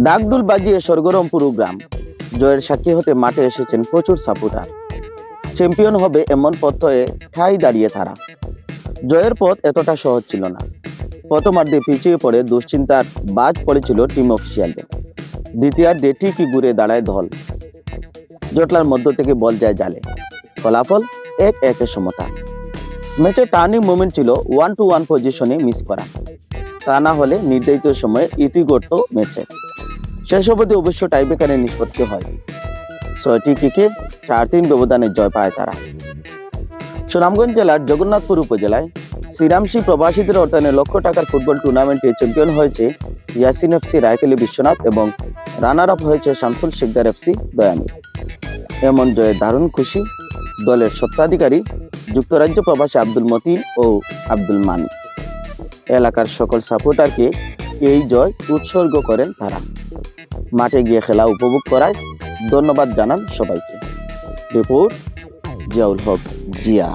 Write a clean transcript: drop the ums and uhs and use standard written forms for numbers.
ডাকডুল বাজিয়ে সরগরম পুরো গ্রাম। জয়ের সাক্ষী হতে মাঠে এসেছেন প্রচুর সাপোর্টার। চ্যাম্পিয়ন হবে এমন পথে ঠাই দাঁড়িয়ে তারা। জয়ের পথ এতটা সহজ ছিল না। প্রথমার্ধে পিছিয়ে পড়ে দুশ্চিন্তার বাজ পড়েছিল টিম অফিসিয়ালদের। দ্বিতীয়ার্ধে ঠিকই ঘুরে দাঁড়ায় দল। জটলার মধ্য থেকে বল যায় জালে। ফলাফল 1-1 সমতা। ম্যাচে টার্নিং মোমেন্ট ছিল 1-1 পজিশনে মিস করা। তা না হলে নির্ধারিত সময়ে ইতি ঘটত ম্যাচে। শেষ অবধি অবশ্য টাইব্রেকারে নিষ্পত্তি হয়। 6টি কিকে 4-3 ব্যবধানে জয় পায় তারা। সুনামগঞ্জ জেলার জগন্নাথপুর উপজেলায় শ্রীরামসী প্রবাসীদের অর্থায়নে লক্ষ টাকার ফুটবল টুর্নামেন্টে চ্যাম্পিয়ন হয়েছে ইয়াসিন এফসি রায়খালী বিশ্বনাথ এবং রানার আপ হয়েছে শামসুল শেখদার এফসি দয়ামির। এমন জয়ে দারুণ খুশি দলের স্বত্বাধিকারী যুক্তরাজ্য প্রবাসী আব্দুল মতিন ও আব্দুল মানিক। এলাকার সকল সাপোর্টারকে এই জয় উৎসর্গ করেন তারা। মাঠে গিয়ে খেলা উপভোগ করায় ধন্যবাদ জানান সবাইকে। রিপোর্ট জিয়াউল হক জিয়া।